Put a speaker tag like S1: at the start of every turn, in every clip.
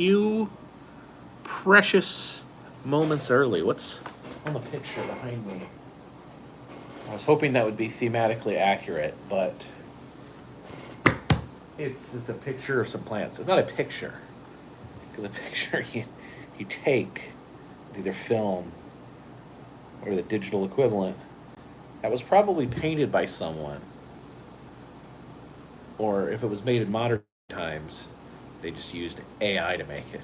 S1: few precious moments early. What's on the picture behind me? I was hoping that would be thematically accurate, but it's just a picture of some plants. It's not a picture, because a picture you take with either film or the digital equivalent that was probably painted by someone, or if it was made in modern times, they just used AI to make it.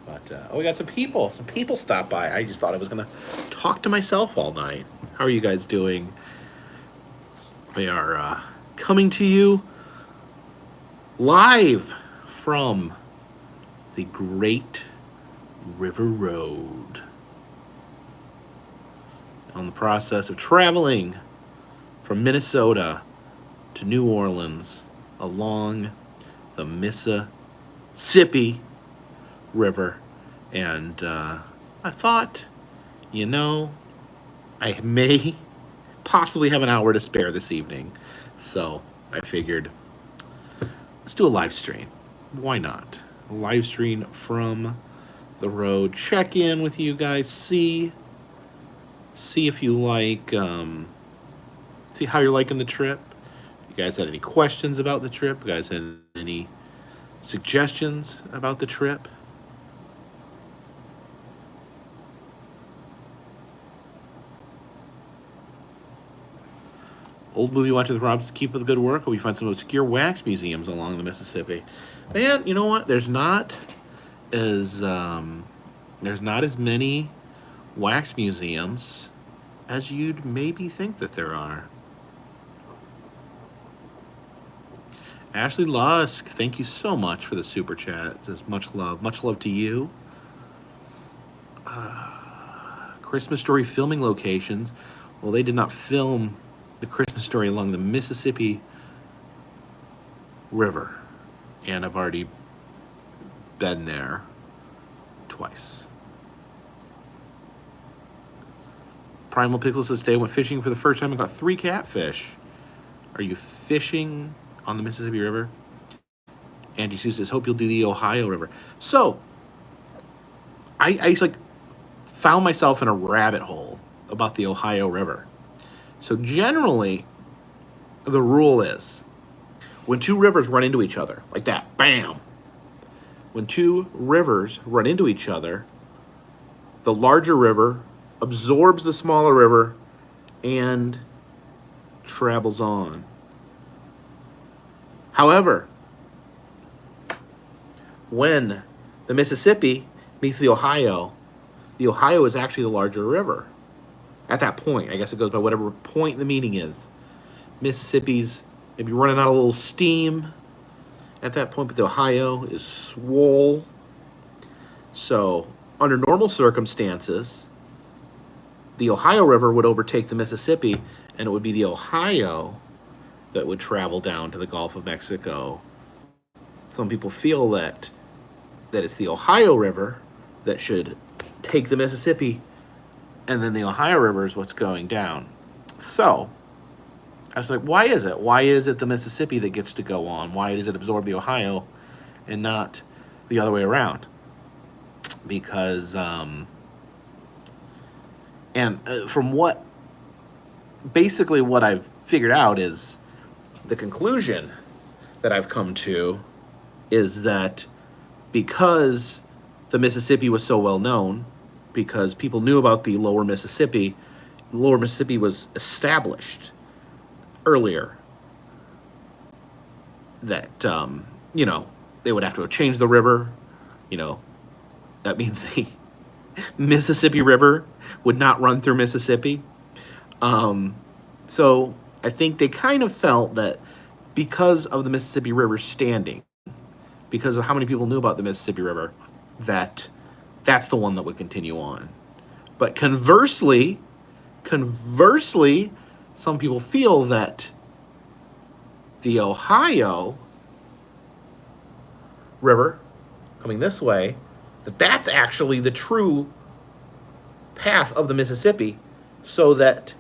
S1: But we got some people. Some people stopped by. I just thought I was gonna talk to myself all night. How are you guys doing? We are coming to you live from the Great River Road. On the process of traveling from Minnesota to New Orleans along the Mississippi River, and I thought, I may possibly have an hour to spare this evening, so I figured let's do a live stream. Why not? A live stream from the road. Check in with you guys. See if you like. See how you're liking the trip. You guys had any questions about the trip? You guys had any suggestions about the trip? Old movie watchers the Robs keep with the good work, or we find some obscure wax museums along the Mississippi. Man, you know what? There's not as many wax museums as you'd maybe think that there are. Ashley Lusk, thank you so much for the super chat. It says much love to you. Christmas Story filming locations. Well, they did not film the Christmas Story along the Mississippi River, and I've already been there twice. Primal Pickle says, today I went fishing for the first time and got 3 catfish. Are you fishing on the Mississippi River? Angie Sue says, hope you'll do the Ohio River. So, I found myself in a rabbit hole about the Ohio River. So generally, the rule is, when two rivers run into each other, like that, bam. When two rivers run into each other, the larger river absorbs the smaller river and travels on. However, when the Mississippi meets the Ohio is actually the larger river. At that point, I guess it goes by whatever point the meeting is. Mississippi's maybe running out a little steam at that point, but the Ohio is swole. So, under normal circumstances, the Ohio River would overtake the Mississippi, and it would be the Ohio that would travel down to the Gulf of Mexico. Some people feel that it's the Ohio River that should take the Mississippi, and then the Ohio River is what's going down. So, I was like, why is it? Why is it the Mississippi that gets to go on? Why does it absorb the Ohio and not the other way around? Because, from what I've figured out is, the conclusion that I've come to is that because the Mississippi was so well known, because people knew about the lower Mississippi was established earlier, that, they would have to have changed the river. That means the Mississippi River would not run through Mississippi. So I think they kind of felt that because of the Mississippi River standing, because of how many people knew about the Mississippi River, that's the one that would continue on. But conversely, some people feel that the Ohio River coming this way, that's actually the true path of the Mississippi, so that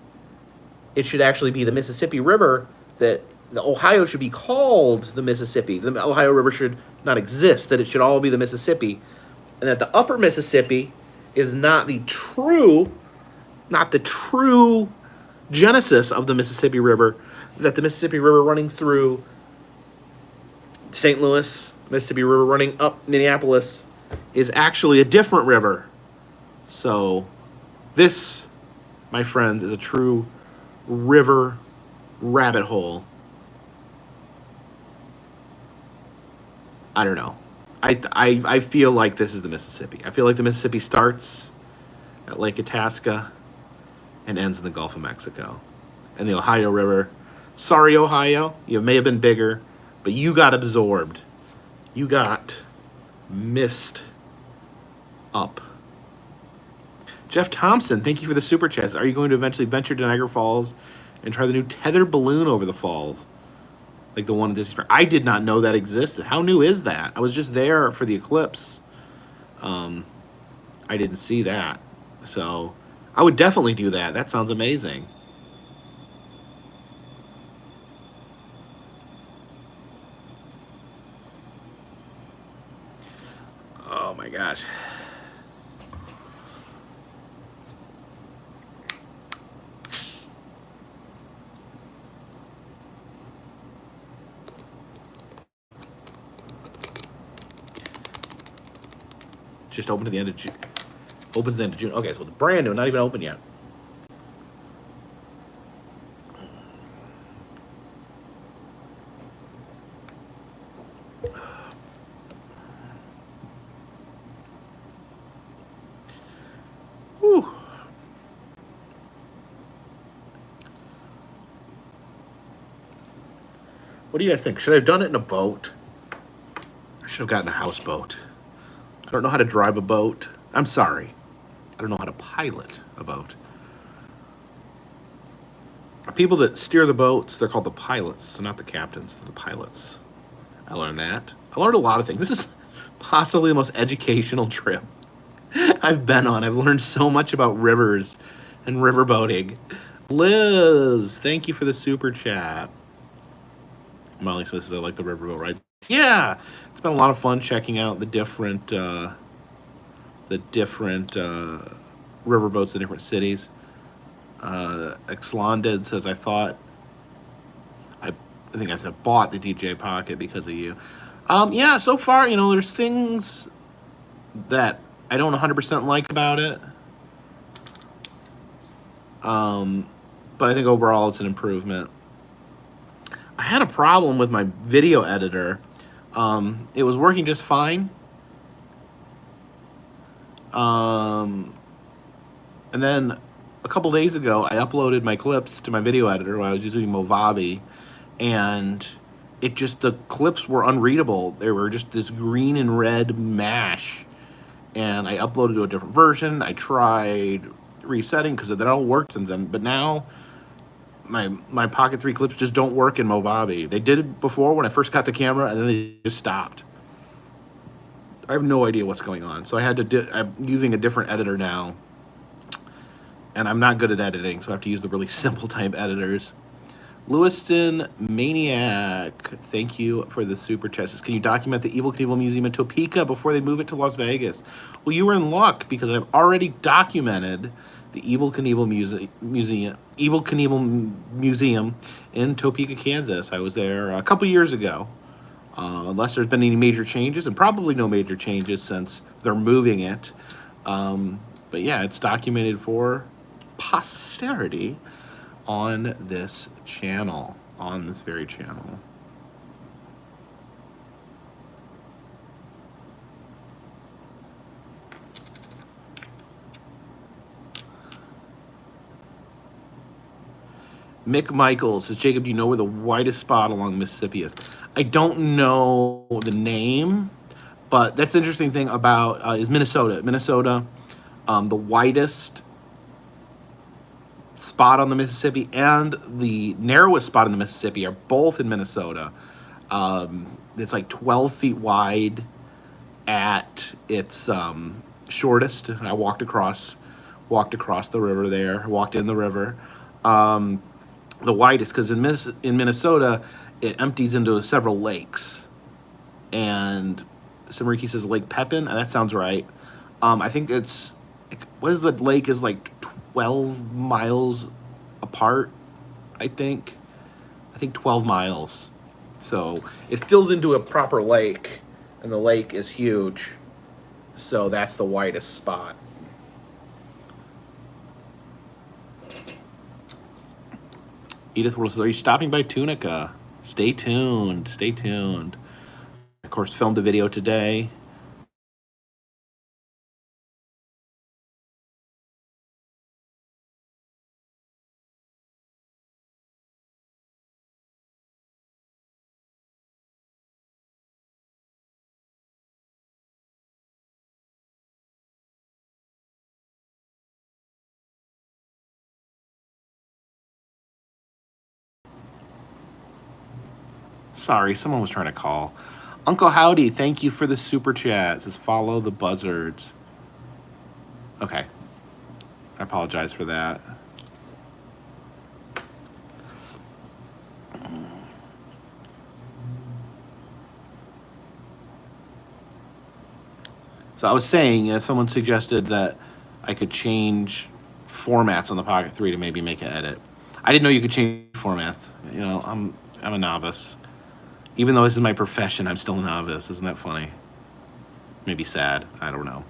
S1: it should actually be the Mississippi River that the Ohio should be called the Mississippi. The Ohio River should not exist, that it should all be the Mississippi, and that the upper Mississippi is not the true genesis of the Mississippi River, that the Mississippi River running through St. Louis, Mississippi River running up Minneapolis, is actually a different river. So this, my friends, is a true river rabbit hole. I don't know. I feel like this is the Mississippi. I feel like the Mississippi starts at Lake Itasca and ends in the Gulf of Mexico. And the Ohio River, sorry, Ohio, you may have been bigger, but you got absorbed. You got missed up. Jeff Thompson, thank you for the super chat. Are you going to eventually venture to Niagara Falls and try the new tethered balloon over the falls? Like the one in Disney Springs. I did not know that existed. How new is that? I was just there for the eclipse. I didn't see that. So I would definitely do that. That sounds amazing. Oh my gosh. Just open to the end of June. Opens the end of June. Okay, so it's brand new, not even open yet. Whew. What do you guys think? Should I have done it in a boat? I should have gotten a houseboat. I don't know how to drive a boat. I'm sorry. I don't know how to pilot a boat. People that steer the boats, they're called the pilots, so not the captains, they're the pilots. I learned that. I learned a lot of things. This is possibly the most educational trip I've been on. I've learned so much about rivers and riverboating. Liz, thank you for the super chat. Molly Smith says, I like the riverboat ride. Yeah, it's been a lot of fun checking out the different riverboats in different cities. Exlonded says, I think I said bought the DJ Pocket because of you. Yeah, so far, there's things that I don't 100% like about it. But I think overall it's an improvement. I had a problem with my video editor. It was working just fine. And then a couple days ago, I uploaded my clips to my video editor when I was using Movavi, and the clips were unreadable. They were just this green and red mash, and I uploaded to a different version. I tried resetting because that all worked since then, but now my Pocket 3 clips just don't work in Movavi. They did it before when I first got the camera, and then they just stopped. I have no idea what's going on. So I had to I'm using a different editor now, and I'm not good at editing, so I have to use the really simple type editors. Lewiston Maniac, thank you for the super chats. Can you document the Evel Knievel Museum in Topeka before they move it to Las Vegas? Well, you were in luck because I've already documented the Evel Knievel Museum in Topeka, Kansas. I was there a couple years ago. Unless there's been any major changes, and probably no major changes since they're moving it. But yeah, it's documented for posterity on this channel, on this very channel. Mick Michaels says, Jacob, do you know where the widest spot along the Mississippi is? I don't know the name, but that's the interesting thing about is Minnesota. Minnesota, the widest spot on the Mississippi and the narrowest spot in the Mississippi are both in Minnesota. It's like 12 feet wide at its shortest. I walked across the river there. I walked in the river. the widest, because in Minnesota, it empties into several lakes. And Samariki says Lake Pepin. That sounds right. I think it's, what is the lake is like 12 miles apart, I think. 12 miles. So it fills into a proper lake, and the lake is huge. So that's the widest spot. Edith Willis says, are you stopping by Tunica? Stay tuned. Stay tuned. Of course, filmed a video today. Sorry, someone was trying to call. Uncle Howdy, thank you for the super chat. It says follow the buzzards. Okay. I apologize for that. So I was saying, someone suggested that I could change formats on the Pocket 3 to maybe make an edit. I didn't know you could change formats. You know, I'm a novice. Even though this is my profession, I'm still a novice. Isn't that funny? Maybe sad. I don't know.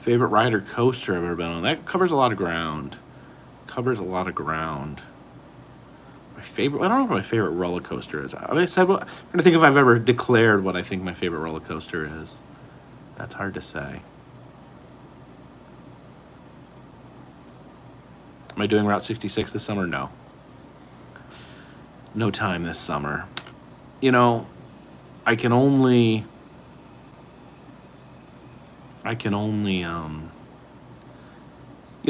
S1: Favorite ride or coaster I've ever been on? That covers a lot of ground. Covers a lot of ground. My favorite, I don't know what my favorite roller coaster is. I'm trying to think if I've ever declared what I think my favorite roller coaster is. That's hard to say. Am I doing Route 66 this summer? No. No time this summer. You know, I can only you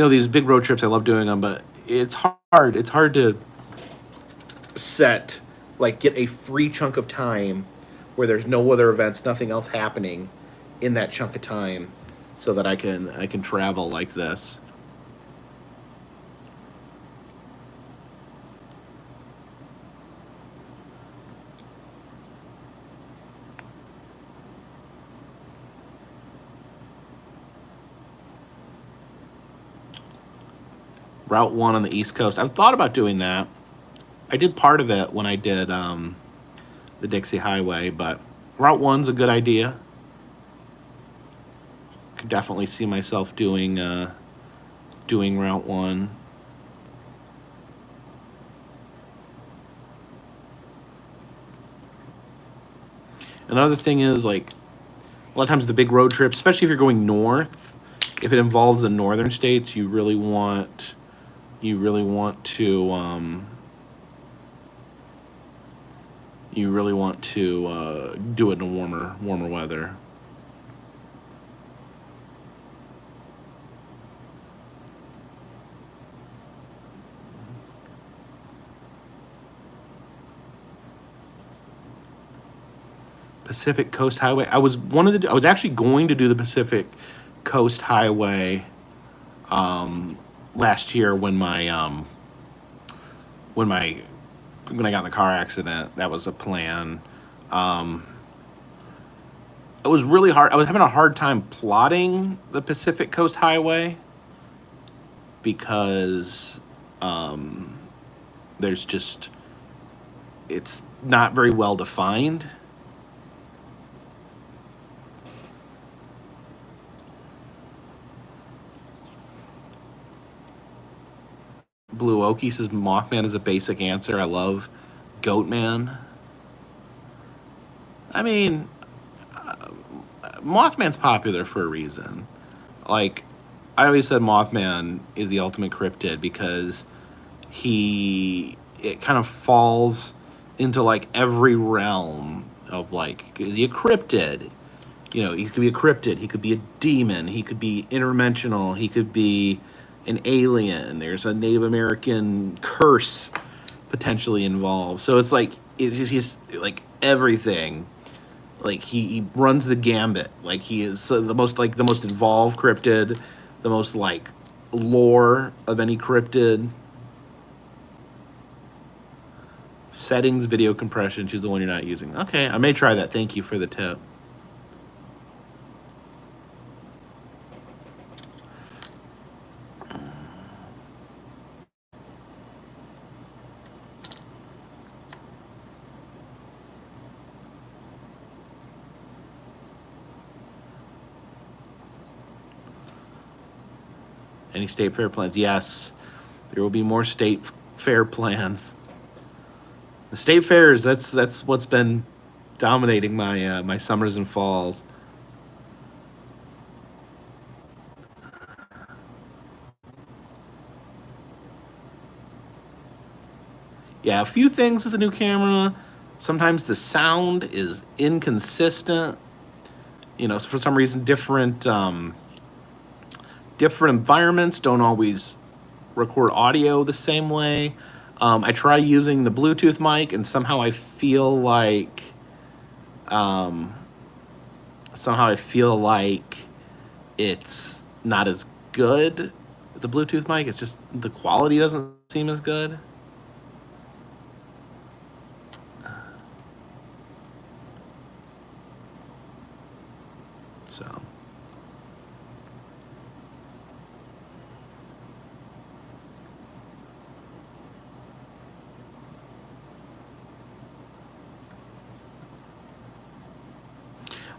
S1: know, these big road trips, I love doing them, but it's hard. It's hard to set, like, get a free chunk of time where there's no other events, nothing else happening in that chunk of time, so that I can travel like this. Route 1 on the East Coast. I've thought about doing that. I did part of it when I did the Dixie Highway, but Route 1's a good idea. Could definitely see myself doing Route 1. Another thing is, like, a lot of times the big road trips, especially if you're going north, if it involves the northern states, you really want to do it in warmer weather. Pacific Coast Highway. I was actually going to do the Pacific Coast Highway last year when I got in the car accident. That was a plan. It was really hard. I was having a hard time plotting the Pacific Coast Highway because it's not very well defined. Blue Okie says Mothman is a basic answer. I love Goatman. I mean, Mothman's popular for a reason. Like, I always said Mothman is the ultimate cryptid because it kind of falls into, like, every realm of, like, is he a cryptid? You know, he could be a cryptid, he could be a demon, he could be interdimensional, he could be, an alien. There's a Native American curse potentially involved. So it's like it's just he's like everything. Like he runs the gambit. Like he is the most involved cryptid, the most like lore of any cryptid. Settings, video compression. Choose the one you're not using. Okay, I may try that. Thank you for the tip. Any state fair plans? Yes, there will be more state fair plans. The state fairs. That's what's been dominating my my summers and falls. Yeah, a few things with the new camera. Sometimes the sound is inconsistent. You know, for some reason, different environments don't always record audio the same way. I try using the Bluetooth mic, and somehow I feel like, it's not as good. The Bluetooth mic, it's just the quality doesn't seem as good. So.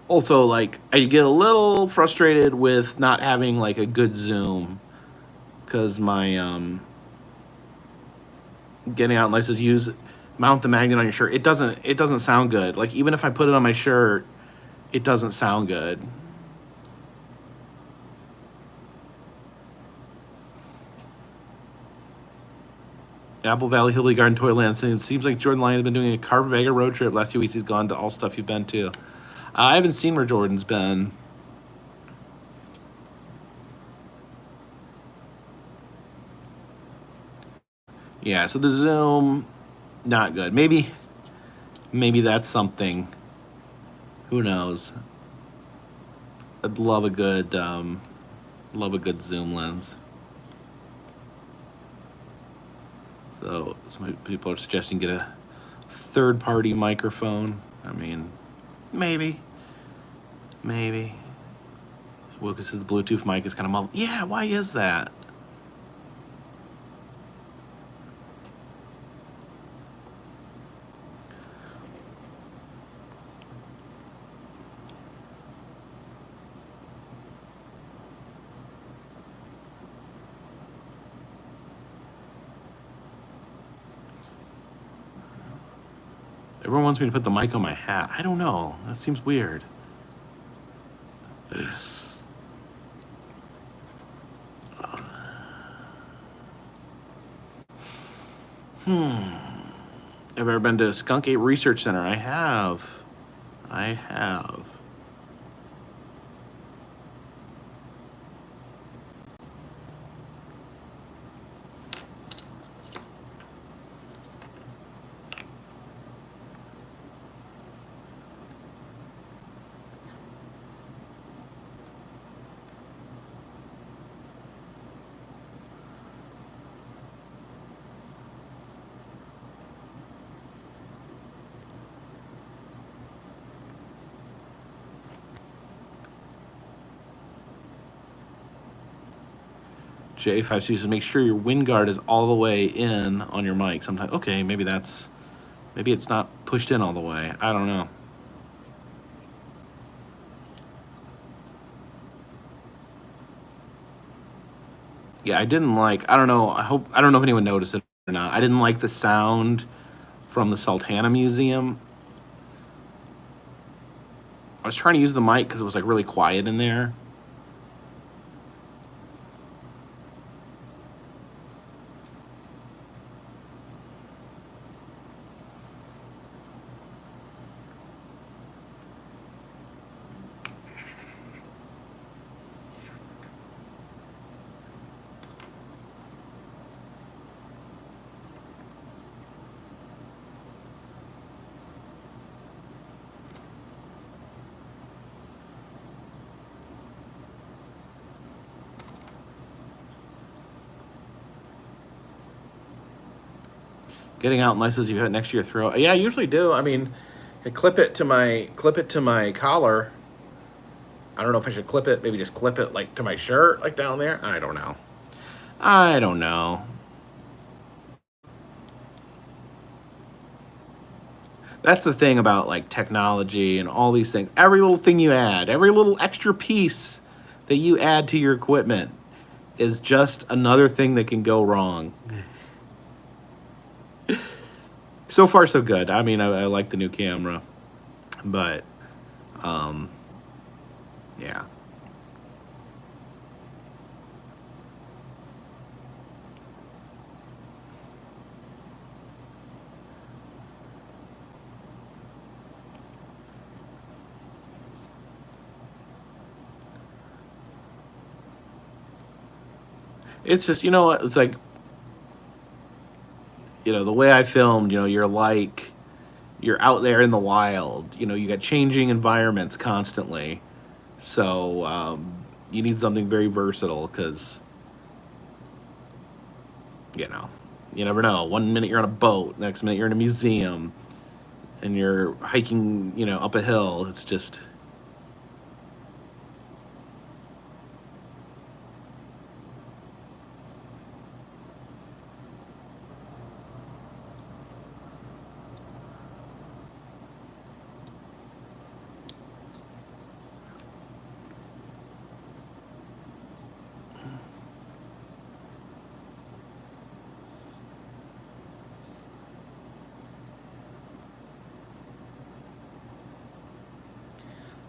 S1: Also, like, I get a little frustrated with not having like a good zoom, because my getting out in life says mount the magnet on your shirt. It doesn't sound good. Like, even if I put it on my shirt, it doesn't sound good. Apple Valley, Hillbilly Garden, Toyland. Seems like Jordan Lyon has been doing a Carpetbagger road trip. Last few weeks he's gone to all stuff you've been to. I haven't seen where Jordan's been. Yeah, so the zoom, not good. Maybe that's something. Who knows? I'd love a good zoom lens. So some people are suggesting get a third-party microphone. I mean, maybe. Well, because the Bluetooth mic is kind of muffled. Yeah, why is that? Everyone wants me to put the mic on my hat. I don't know. That seems weird. Have you ever been to Skunk Ape Research Center? I have. J5C says make sure your wind guard is all the way in on your mic. Sometimes, okay, maybe it's not pushed in all the way. I don't know. Yeah, I didn't like. I don't know. I don't know if anyone noticed it or not. I didn't like the sound from the Sultana Museum. I was trying to use the mic because it was like really quiet in there. Getting out unless you have it next to your throat. Yeah, I usually do. I mean, I clip it to my collar. I don't know if I should clip it. Maybe just clip it like to my shirt, like down there. I don't know. I don't know. That's the thing about like technology and all these things. Every little thing you add, every little extra piece that you add to your equipment is just another thing that can go wrong. So far, so good. I mean, I like the new camera, but yeah. It's just, you know what? It's like, you know, the way I filmed, you know, you're out there in the wild. You know, you got changing environments constantly. So you need something very versatile because, you know, you never know. One minute you're on a boat, next minute you're in a museum, and you're hiking, you know, up a hill. It's just...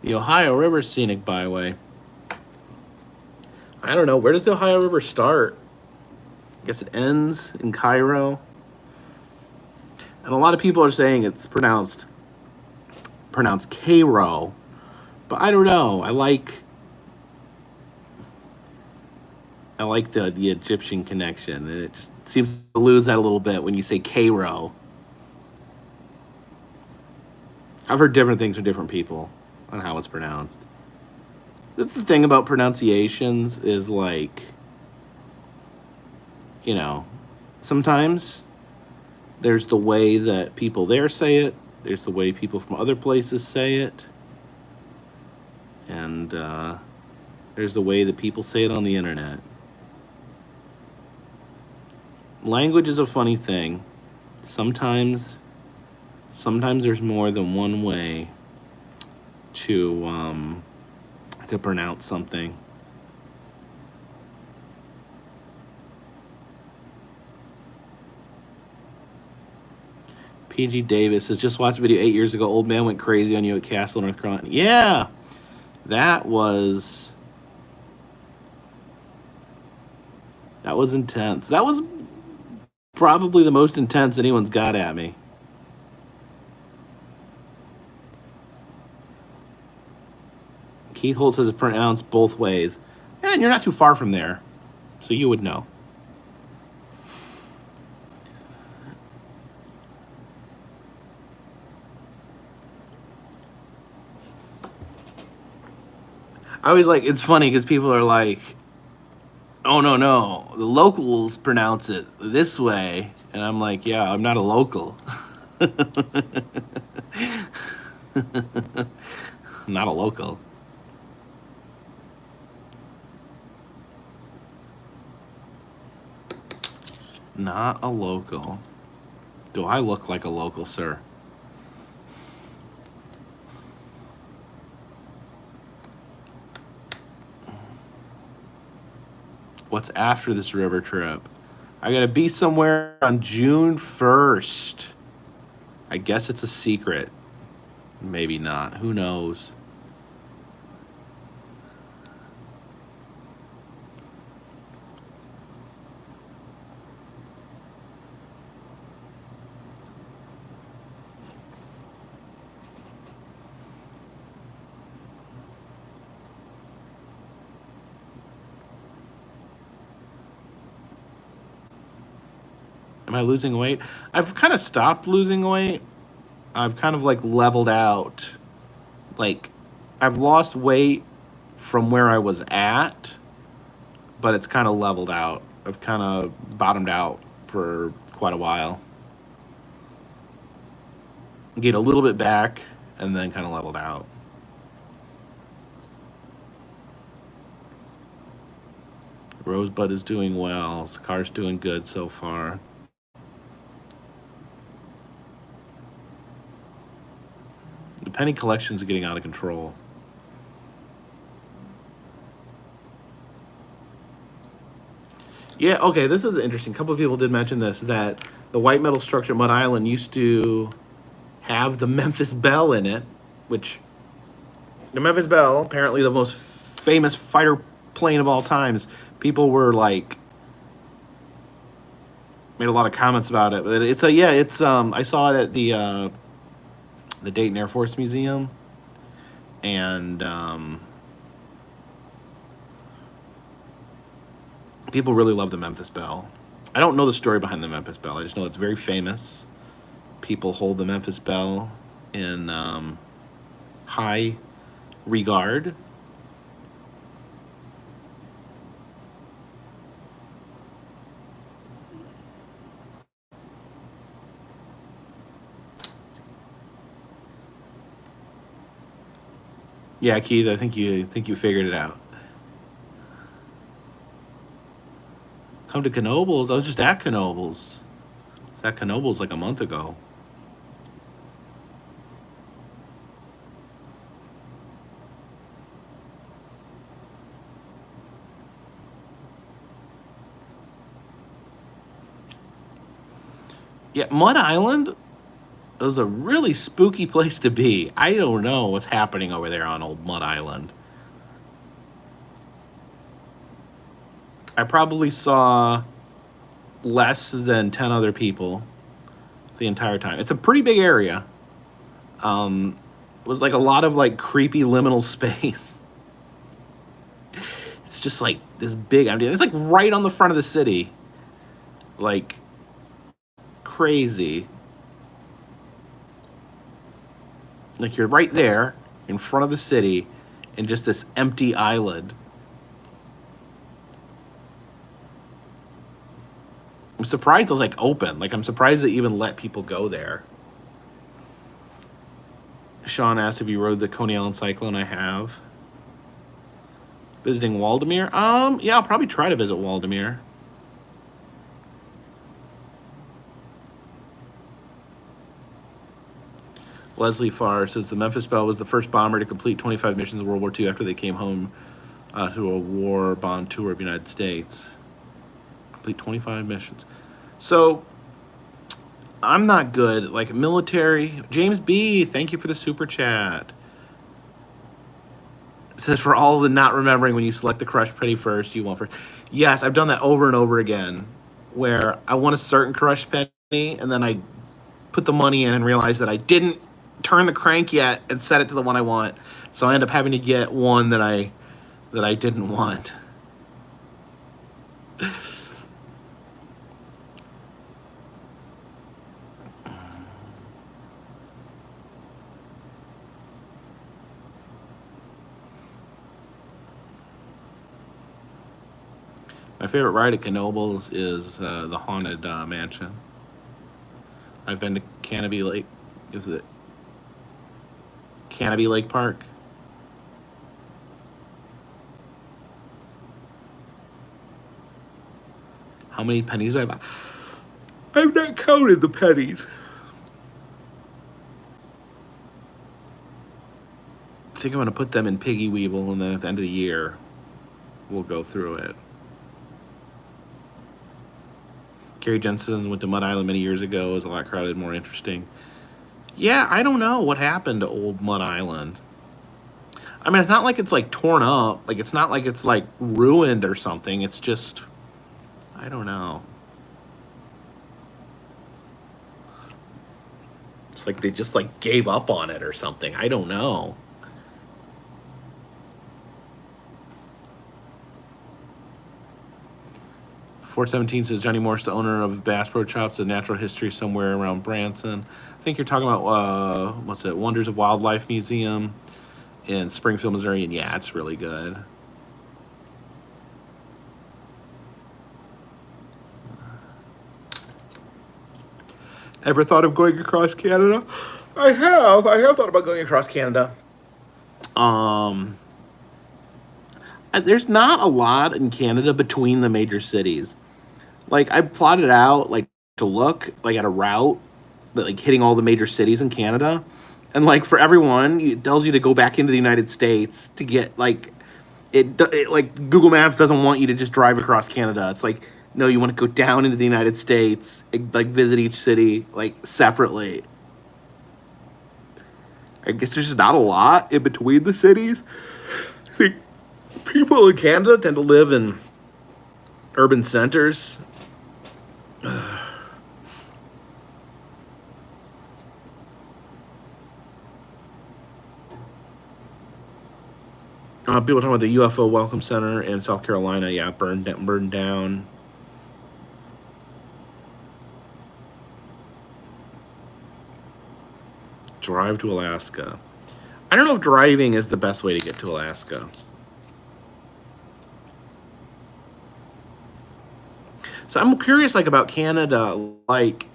S1: The Ohio River Scenic Byway. I don't know. Where does the Ohio River start? I guess it ends in Cairo. And a lot of people are saying it's pronounced Cairo, but I don't know. I like the Egyptian connection, and it just seems to lose that a little bit when you say Cairo. I've heard different things from different people on how it's pronounced. That's the thing about pronunciations is like, you know, sometimes there's the way that people there say it, there's the way people from other places say it, and there's the way that people say it on the internet. Language is a funny thing. Sometimes there's more than one way to pronounce something. PG Davis says, just watched a video 8 years ago. Old man went crazy on you at Castle, North Carolina. Yeah, that was intense. That was probably the most intense anyone's got at me. Keith Holt says it's pronounced both ways. And you're not too far from there, so you would know. I always like, it's funny because people are like, oh, no, the locals pronounce it this way. And I'm like, yeah, I'm not a local. I'm not a local. Not a local. Do I look like a local, sir? What's after this river trip? I gotta be somewhere on June 1st. I guess it's a secret. Maybe not. Who knows? Am I losing weight? I've kind of stopped losing weight. I've kind of like leveled out. Like, I've lost weight from where I was at, but it's kind of leveled out. I've kind of bottomed out for quite a while. gained a little bit back, and then kind of leveled out. Rosebud is doing well. Sakar's doing good so far. The penny collections are getting out of control. Yeah, okay, this is interesting. A couple of people did mention this, that the white metal structure at Mud Island used to have the Memphis Belle in it, which the Memphis Belle, apparently the most famous fighter plane of all times. People were like made a lot of comments about it, but it's I saw it at the Dayton Air Force Museum, and people really love the Memphis Belle. I don't know the story behind the Memphis Belle. I just know it's very famous. People hold the Memphis Belle in high regard. Yeah, Keith, I think you figured it out. Come to Knoebels. I was just at Knoebels. At Knoebels like a month ago. Yeah, Mud Island was a really spooky place to be. I don't know what's happening over there on old Mud Island. I probably saw less than 10 other people the entire time. It's a pretty big area. It was like a lot of like creepy liminal space. It's just like this big empty. It's like right on the front of the city. Like crazy. Like you're right there in front of the city in just this empty island. I'm surprised it's like open. Like I'm surprised they even let people go there. Sean asked if you rode the Coney Island Cyclone. I have. Visiting Waldemere? Yeah, I'll probably try to visit Waldemere. Leslie Farr says the Memphis Belle was the first bomber to complete 25 missions in World War II after they came home to a war bond tour of the United States. Complete 25 missions. So, I'm not good. Like, military. James B., thank you for the super chat. It says, for all the not remembering when you select the crushed penny first, you want first. Yes, I've done that over and over again, where I want a certain crushed penny, and then I put the money in and realize that I didn't turn the crank yet and set it to the one I want. So I end up having to get one that I didn't want. My favorite ride at Knoebels is the Haunted Mansion. I've been to Canopy Lake. Is it Canopy Lake Park? How many pennies do I buy? I've not counted the pennies. I think I'm going to put them in Piggy Weevil, and then at the end of the year, we'll go through it. Gary Jensen went to Mud Island many years ago. It was a lot crowded, more interesting. Yeah, I don't know what happened to old Mud Island. I mean, it's not like it's like torn up. Like, it's not like it's like ruined or something. It's just, I don't know. It's like they just like gave up on it or something. I don't know. .417 says Johnny Morse, the owner of Bass Pro Shops, a natural history somewhere around Branson. I think you're talking about what's it? Wonders of Wildlife Museum in Springfield, Missouri, and yeah, it's really good. Ever thought of going across Canada? I have thought about going across Canada. Um, there's not a lot in Canada between the major cities. Like I plotted out like to look like at a route that like hitting all the major cities in Canada, and like for everyone, it tells you to go back into the United States to get like it like Google Maps doesn't want you to just drive across Canada. It's like no, you want to go down into the United States, like visit each city like separately. I guess there's just not a lot in between the cities. I think people in Canada tend to live in urban centers. People talking about the UFO Welcome Center in South Carolina. Yeah, burned down. Drive to Alaska. I don't know if driving is the best way to get to Alaska. So I'm curious, like about Canada. Like,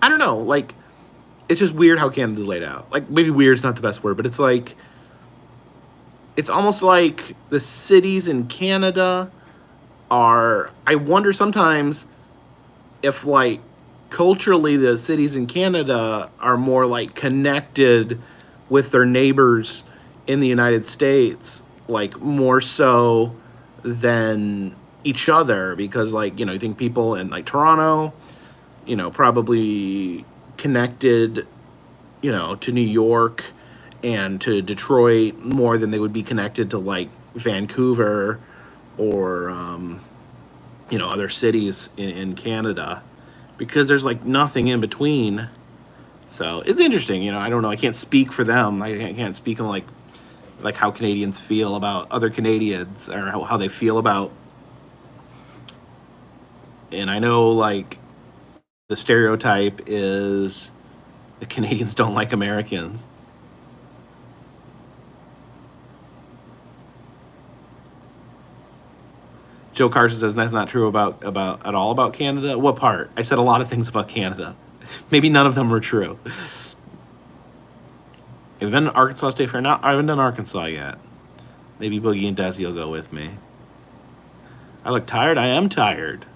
S1: I don't know. Like, it's just weird how Canada's laid out. Like, maybe weird's not the best word, but it's like it's almost like the cities in Canada are. I wonder sometimes if like culturally the cities in Canada are more like connected with their neighbors in the United States, like more so than each other, because like you think people in like Toronto, probably connected, to New York and to Detroit more than they would be connected to like Vancouver or other cities in Canada, because there's like nothing in between. So it's interesting, I don't know. I can't speak for them. I can't speak on like how Canadians feel about other Canadians or how they feel about. And I know like the stereotype is the Canadians don't like Americans. Joe Carson says that's not true about at all about Canada. What part? I said a lot of things about Canada. Maybe none of them were true. Have you been to Arkansas State Fair? No, I haven't done Arkansas yet. Maybe Boogie and Desi will go with me. I look tired. I am tired.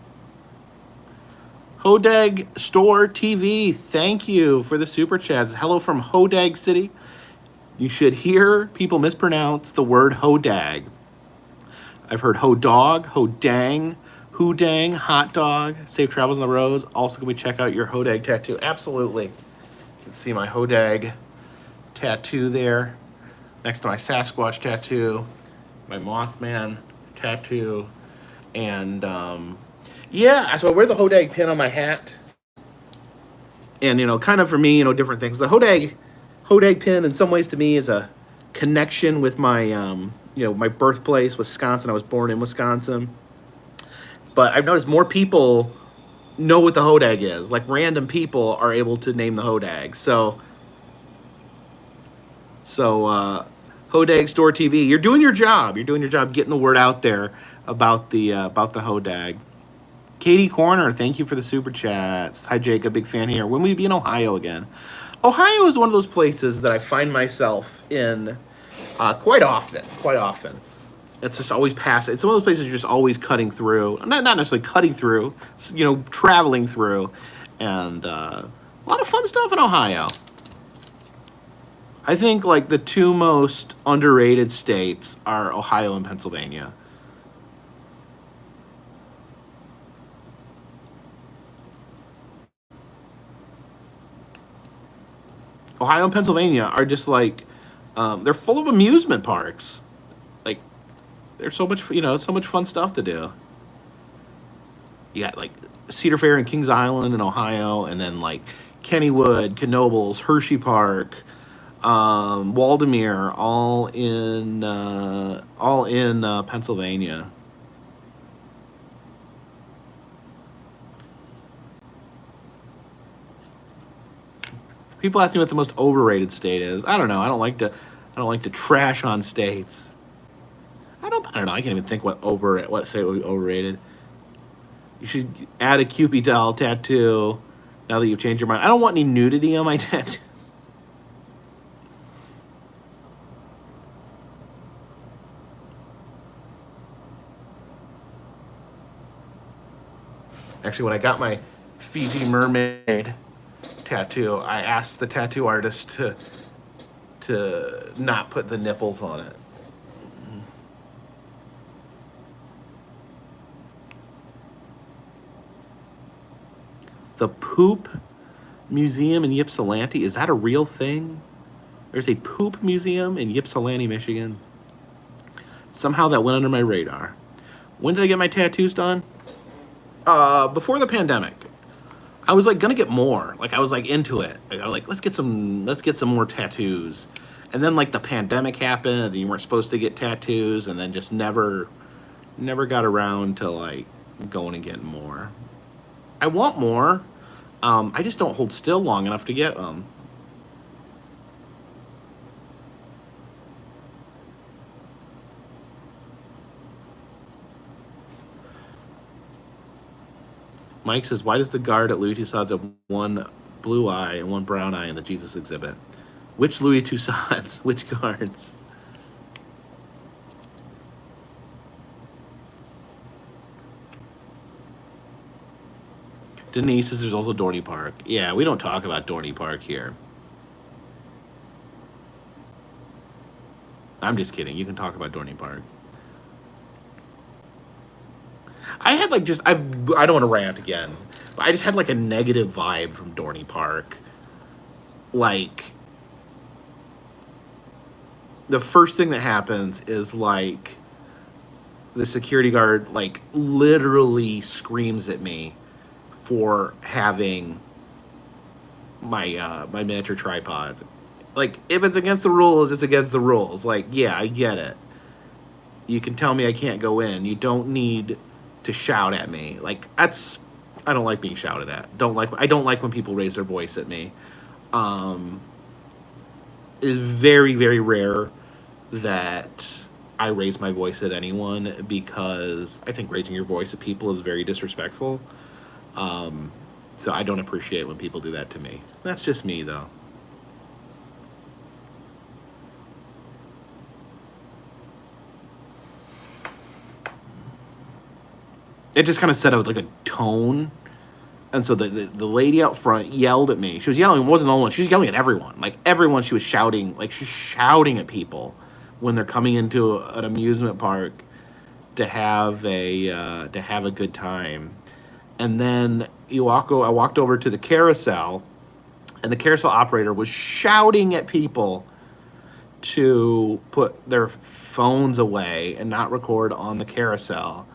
S1: Hodag Store TV, thank you for the super chats. Hello from Hodag City. You should hear people mispronounce the word Hodag. I've heard Hodog, Hodang, Hoodang, hot dog. Safe travels on the roads. Also, can we check out your Hodag tattoo? Absolutely. You can see my Hodag tattoo there, next to my Sasquatch tattoo, my Mothman tattoo, and yeah. So I wear the Hodag pin on my hat, and kind of for me, different things. The Hodag pin, in some ways, to me, is a connection with my my birthplace, Wisconsin. I was born in Wisconsin. But I've noticed more people know what the Hodag is. Like random people are able to name the Hodag. So Hodag Store TV, you're doing your job. You're doing your job getting the word out there about the Hodag. Katie Corner, thank you for the super chats. Hi Jacob, big fan here. When will you be in Ohio again? Ohio is one of those places that I find myself in quite often. It's just always passive. It's one of those places you're just always cutting through. Not necessarily cutting through, traveling through. And a lot of fun stuff in Ohio. I think like the two most underrated states are Ohio and Pennsylvania. Ohio and Pennsylvania are just like, they're full of amusement parks. Like, there's so much, so much fun stuff to do. You got like Cedar Fair and Kings Island in Ohio, and then like Kennywood, Knoebels, Hershey Park, Waldemere, all in Pennsylvania. People ask me what the most overrated state is. I don't know. I don't like to trash on states. I don't know. I can't even think what state would be overrated. You should add a Cupid doll tattoo now that you've changed your mind. I don't want any nudity on my tattoo. Actually, when I got my Fiji mermaid tattoo, I asked the tattoo artist to not put the nipples on it. The Poop Museum in Ypsilanti, is that a real thing? There's a poop museum in Ypsilanti, Michigan. Somehow that went under my radar. When did I get my tattoos done? Before the pandemic. I was like gonna get more. Like I was like into it. Like I was like, let's get some more tattoos. And then like the pandemic happened and you weren't supposed to get tattoos, and then just never got around to like going and getting more. I want more. I just don't hold still long enough to get them. Mike says, why does the guard at Louis Tussauds have one blue eye and one brown eye in the Jesus exhibit? Which Louis Tussauds? Which guards? Denise says there's also Dorney Park. Yeah, we don't talk about Dorney Park here. I'm just kidding. You can talk about Dorney Park. I had like I don't want to rant again, but I just had like a negative vibe from Dorney Park. Like, the first thing that happens is like the security guard like literally screams at me for having my my miniature tripod. Like, if it's against the rules, it's against the rules. Like, yeah, I get it. You can tell me I can't go in. You don't need to shout at me. Like, I don't like being shouted at. I don't like when people raise their voice at me. It is very, very rare that I raise my voice at anyone, because I think raising your voice at people is very disrespectful. So I don't appreciate when people do that to me. That's just me, though. It just kind of set out like a tone. And so the lady out front yelled at me. She was yelling. It wasn't the only one. She was yelling at everyone. Like, everyone, she was shouting. Like, she's shouting at people when they're coming into an amusement park to have a good time. And then I walked over to the carousel, and the carousel operator was shouting at people to put their phones away and not record on the carousel,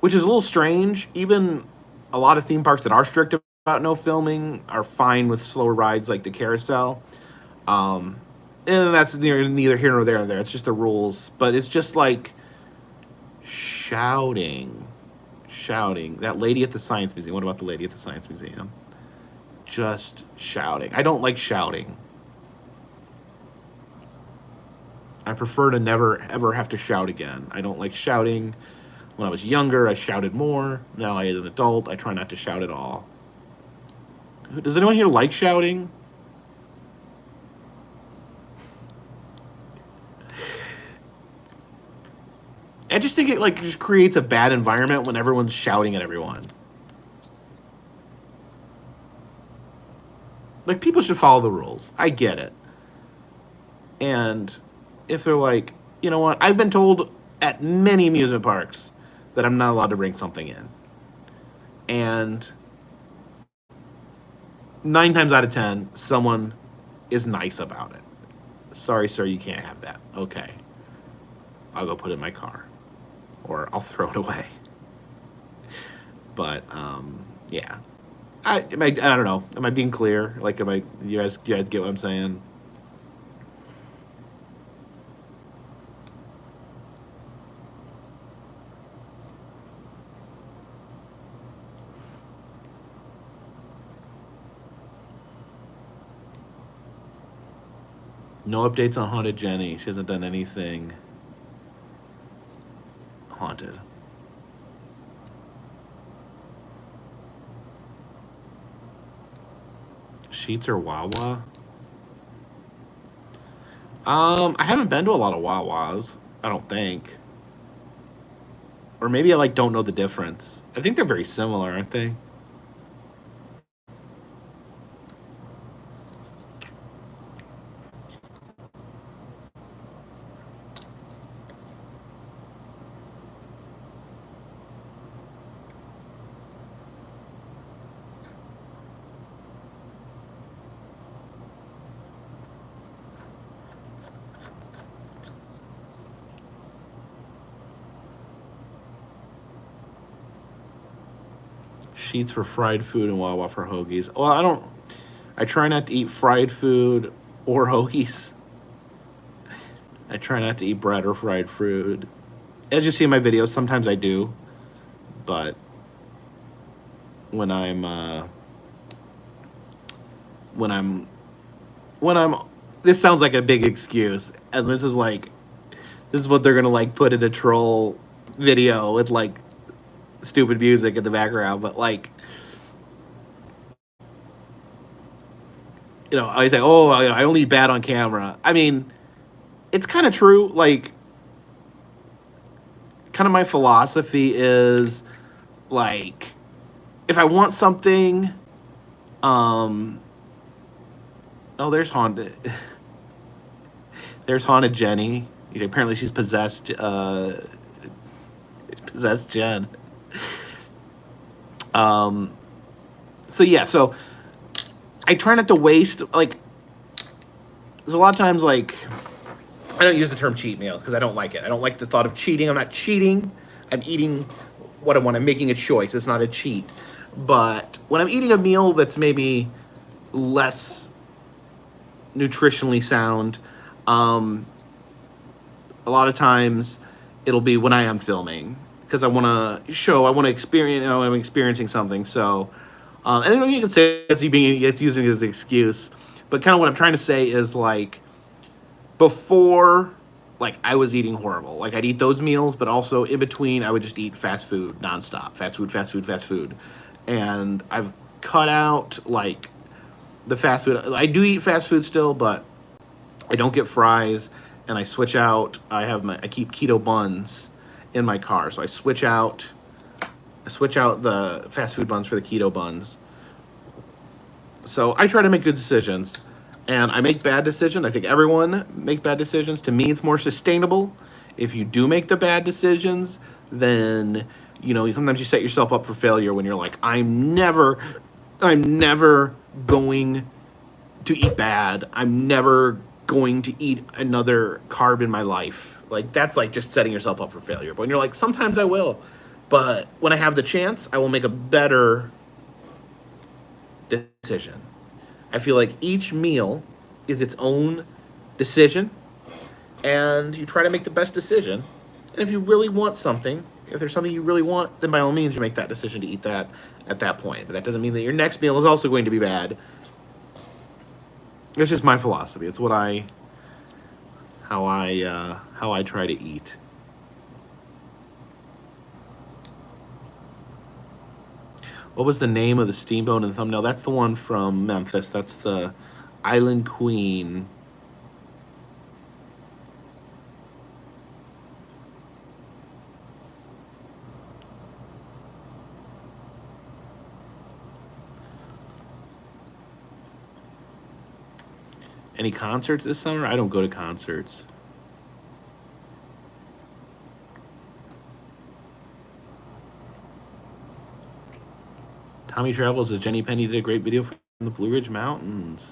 S1: which is a little strange. Even a lot of theme parks that are strict about no filming are fine with slower rides like the carousel. And that's neither here nor there. It's just the rules. But it's just like shouting. That lady at the Science Museum. What about the lady at the Science Museum? Just shouting. I don't like shouting. I prefer to never, ever have to shout again. I don't like shouting. When I was younger, I shouted more. Now I am an adult, I try not to shout at all. Does anyone here like shouting? I just think it like just creates a bad environment when everyone's shouting at everyone. Like, people should follow the rules. I get it. And if they're like, you know what, I've been told at many amusement parks that I'm not allowed to bring something in. And 9 times out of 10, someone is nice about it. Sorry, sir, you can't have that. Okay. I'll go put it in my car. Or I'll throw it away. But, yeah. I don't know. Am I being clear? Like, you guys get what I'm saying? No updates on Haunted Jenny. She hasn't done anything haunted. Sheets or Wawa? I haven't been to a lot of Wawas. I don't think. Or maybe I like don't know the difference. I think they're very similar, aren't they? Sheets for fried food and Wawa for hoagies. Well, I try not to eat fried food or hoagies. I try not to eat bread or fried food. As you see in my videos, sometimes I do, but when I'm this sounds like a big excuse, and this is what they're gonna like put in a troll video with like stupid music in the background, but like, you know, I say, oh, I only eat bad on camera. I mean, it's kind of true. Like, kind of my philosophy is like, if I want something, oh, there's haunted. There's haunted Jenny. Apparently, she's possessed. Possessed Jen. So yeah, so I try not to waste, like, there's a lot of times, like, I don't use the term cheat meal because I don't like it. I don't like the thought of cheating. I'm not cheating. I'm eating what I want. I'm making a choice. It's not a cheat. But when I'm eating a meal that's maybe less nutritionally sound, a lot of times it'll be when I am filming because I want to show, I want to experience, you know, I'm experiencing something. So, and then you can say it's using it as an excuse, but kind of what I'm trying to say is like, before, like, I was eating horrible. Like, I'd eat those meals, but also in between, I would just eat fast food nonstop. Fast food, fast food, fast food. And I've cut out, like, the fast food. I do eat fast food still, but I don't get fries. And I switch out, I keep keto buns in my car. So I switch out the fast food buns for the keto buns. So I try to make good decisions. And I make bad decisions. I think everyone make bad decisions. To me, it's more sustainable. If you do make the bad decisions, then, you know, sometimes you set yourself up for failure when you're like, I'm never going to eat bad. I'm never going to eat another carb in my life. Like, that's like just setting yourself up for failure. But when you're like, sometimes I will. But when I have the chance, I will make a better decision. I feel like each meal is its own decision, and you try to make the best decision. And if you really want something, if there's something you really want, then by all means you make that decision to eat that at that point. But that doesn't mean that your next meal is also going to be bad. It's just my philosophy. It's how I try to eat. What was the name of the steamboat in the thumbnail? That's the one from Memphis. That's the Island Queen. Any concerts this summer? I don't go to concerts. Tommy Travels says Jenny Penny did a great video from the Blue Ridge Mountains.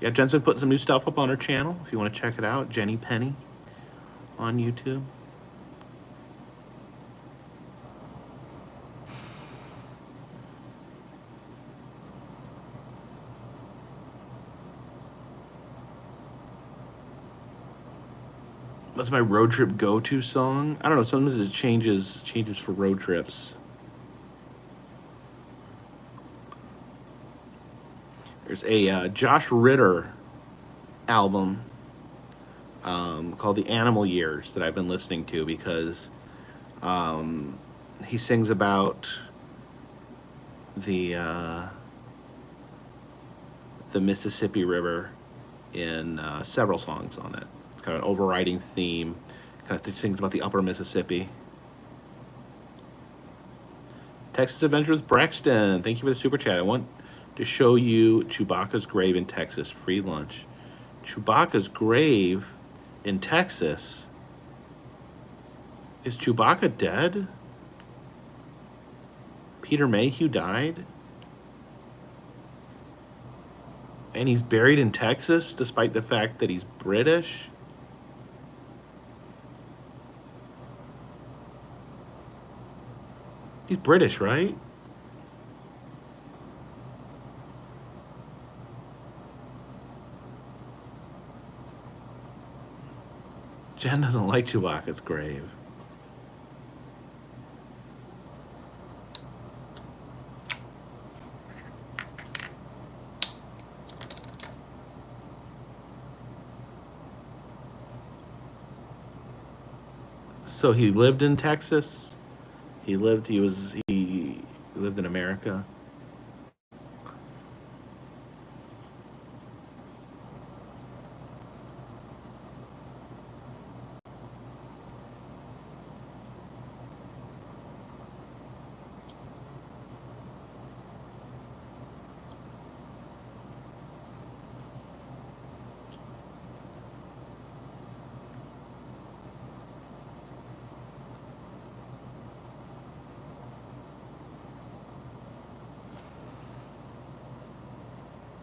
S1: Yeah, Jen's been putting some new stuff up on her channel. If you want to check it out, Jenny Penny on YouTube. What's my road trip go-to song? I don't know. Sometimes it changes for road trips. There's a Josh Ritter album called The Animal Years that I've been listening to because he sings about the Mississippi River in several songs on it. It's kind of an overriding theme. Kind of sings about the upper Mississippi. Texas Adventure with Brexton. Thank you for the super chat. I want to show you Chewbacca's grave in Texas. Free lunch. Chewbacca's grave in Texas? Is Chewbacca dead? Peter Mayhew died? And he's buried in Texas despite the fact that he's British? He's British, right? Jen doesn't like Chewbacca's grave. So he lived in Texas? He lived in America?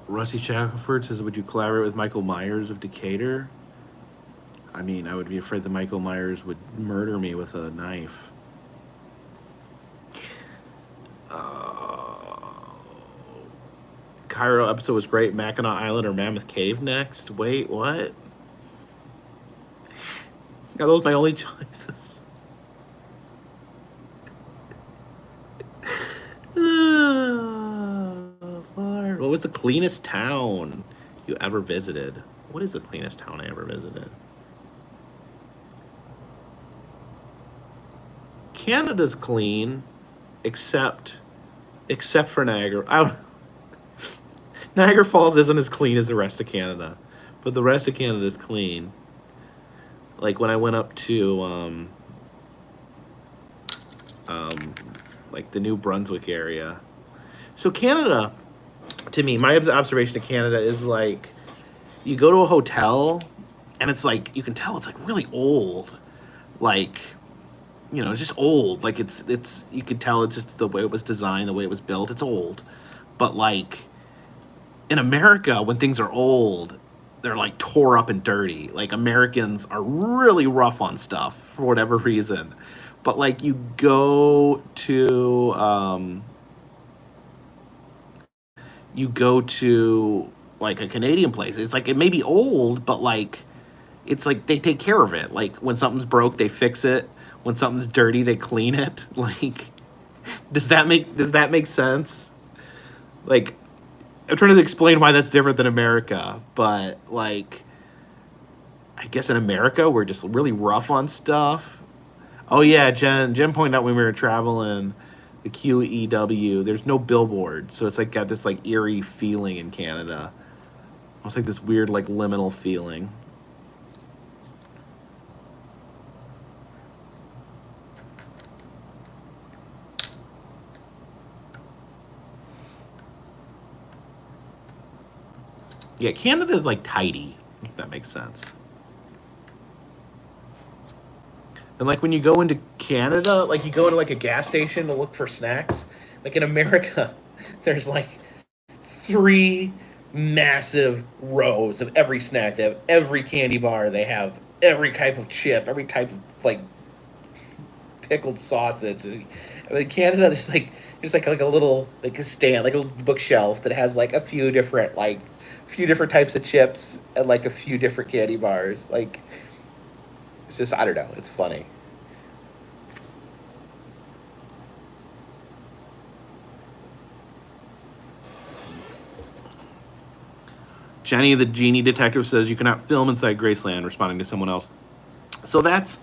S1: Rusty Shackelford says, would you collaborate with Michael Myers of Decatur? I mean, I would be afraid that Michael Myers would murder me with a knife. Cairo episode was great. Mackinac Island or Mammoth Cave next? Wait, what? Are those my only choices? Lord. What was the cleanest town you ever visited? What is the cleanest town I ever visited? Canada's clean, except for Niagara. Niagara Falls isn't as clean as the rest of Canada, but the rest of Canada is clean. Like when I went up to like the New Brunswick area. So Canada, to me, my observation of Canada is like you go to a hotel and it's like you can tell it's like really old, like, you know, just old. Like it's you can tell it's just the way it was designed, the way it was built. It's old, but like in America, when things are old, they're like tore up and dirty. Like Americans are really rough on stuff for whatever reason. But like you go to like a Canadian place. It's like it may be old, but like it's like they take care of it. Like when something's broke, they fix it. When something's dirty, they clean it. Like does that make sense? Like I'm trying to explain why that's different than America, but like I guess in America we're just really rough on stuff. Oh yeah, Jen pointed out when we were traveling the QEW, there's no billboard, so it's like got this like eerie feeling in Canada. Almost like this weird like liminal feeling. Yeah, Canada is like tidy, if that makes sense. And like when you go into Canada, like you go into like a gas station to look for snacks. Like in America, there's like 3 massive rows of every snack. They have every candy bar. They have every type of chip, every type of like pickled sausage. In Canada, there's like a little like a stand, like a little bookshelf that has like a few different types of chips and like a few different candy bars. Like it's just, I don't know, it's funny. Jenny the Genie Detective says you cannot film inside Graceland, responding to someone else. So that's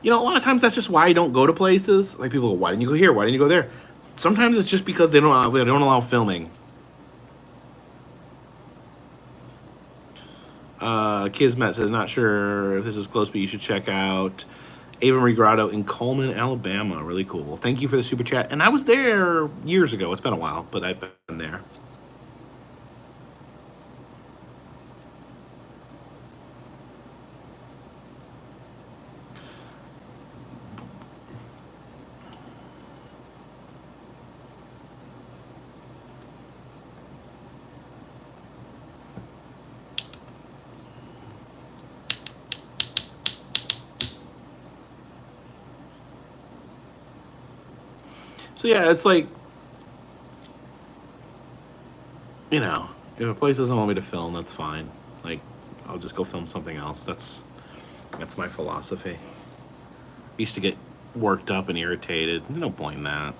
S1: you know, a lot of times that's just why I don't go to places. Like people go, why didn't you go here? Why didn't you go there? Sometimes it's just because they don't allow filming. Kismet says, not sure if this is close, but you should check out Ava Marie Grotto in Coleman, Alabama. Really cool. Thank you for the super chat. And I was there years ago. It's been a while, but I've been there. So yeah, it's like, you know, if a place doesn't want me to film, that's fine. Like, I'll just go film something else. That's my philosophy. I used to get worked up and irritated. No point in that.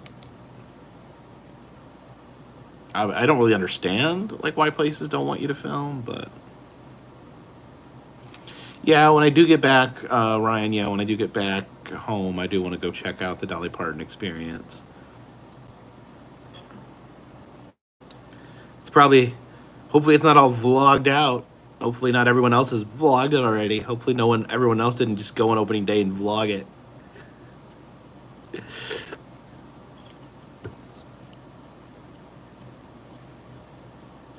S1: I don't really understand like why places don't want you to film, but yeah, when I do get back, Ryan, yeah, when I do get back home, I do want to go check out the Dolly Parton experience. It's probably, hopefully, it's not all vlogged out. Hopefully, not everyone else has vlogged it already. Hopefully, everyone else didn't just go on opening day and vlog it.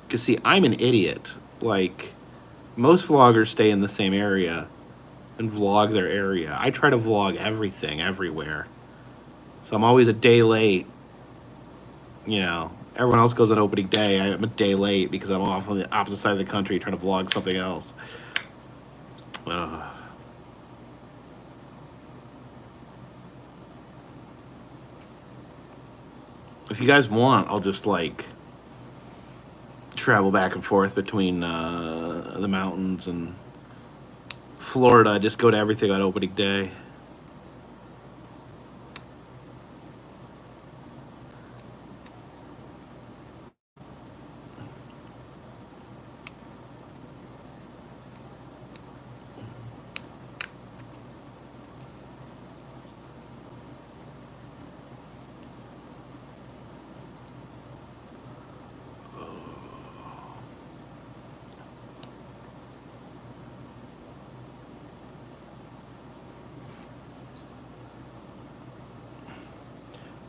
S1: Because, see, I'm an idiot. Like, most vloggers stay in the same area and vlog their area. I try to vlog everything, everywhere. So I'm always a day late. You know, everyone else goes on opening day. I'm a day late because I'm off on the opposite side of the country trying to vlog something else. If you guys want, I'll just like travel back and forth between the mountains and Florida. Just go to everything on opening day.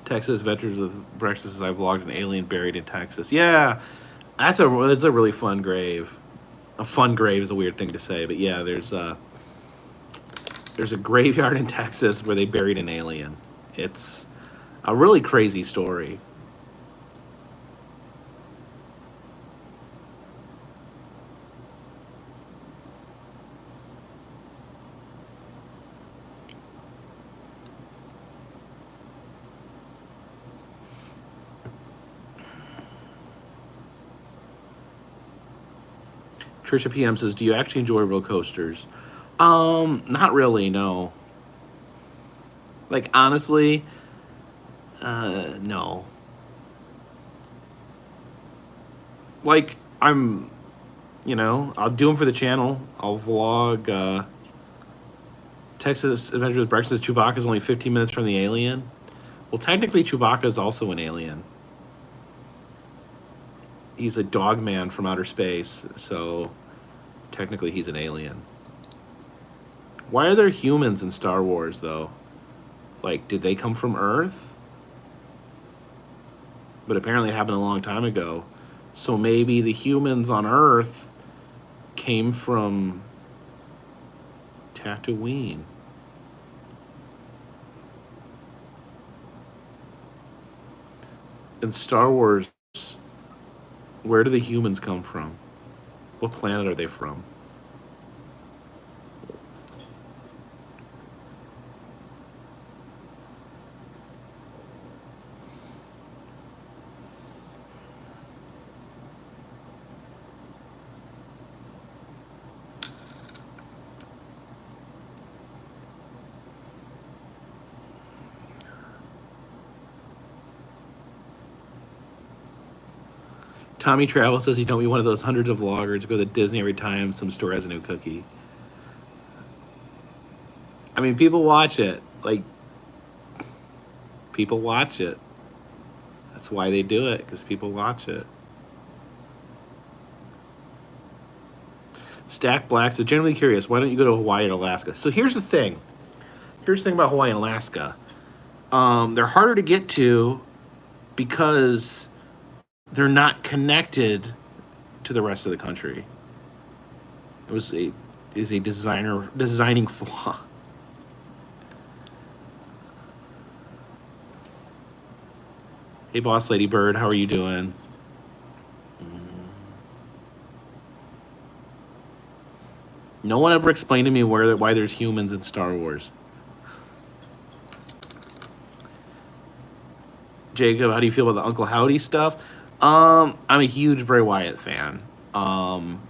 S1: Texas Adventures with Breakfast. I vlogged an alien buried in Texas. Yeah, that's a really fun grave. A fun grave is a weird thing to say, but yeah, there's a graveyard in Texas where they buried an alien. It's a really crazy story. Trisha PM says, "Do you actually enjoy roller coasters?" Not really. No. Like honestly, no. Like I'll do them for the channel. I'll vlog Texas Adventures with Breakfast. Chewbacca's only 15 minutes from the alien. Well, technically, Chewbacca is also an alien. He's a dog man from outer space, so technically he's an alien. Why are there humans in Star Wars, though? Like, did they come from Earth? But apparently it happened a long time ago. So maybe the humans on Earth came from Tatooine. In Star Wars, where do the humans come from? What planet are they from? Tommy Travel says you don't be one of those hundreds of vloggers who go to Disney every time some store has a new cookie. I mean, people watch it. Like, people watch it. That's why they do it, because people watch it. Stack Black, so generally curious, why don't you go to Hawaii or Alaska? So here's the thing. here's the thing about Hawaii and Alaska. They're harder to get to because they're not connected to the rest of the country. It was a is a designing flaw. Hey, boss lady bird, how are you doing? No one ever explained to me why there's humans in Star Wars. Jacob, how do you feel about the Uncle Howdy stuff? I'm a huge Bray Wyatt fan. I'm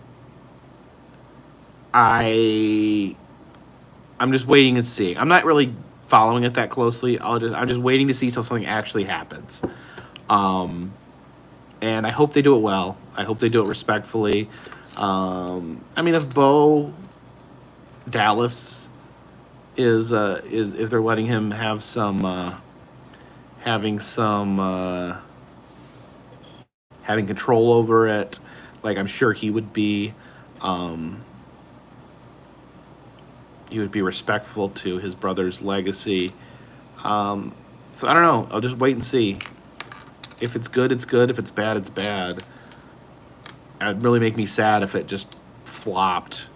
S1: just waiting and seeing. I'm not really following it that closely. I'm just waiting to see till something actually happens. And I hope they do it well. I hope they do it respectfully. I mean, if Bo Dallas is if they're letting him have some having control over it, like I'm sure he would be respectful to his brother's legacy. So I don't know. I'll just wait and see. If it's good, it's good. If it's bad, it's bad. It'd really make me sad if it just flopped.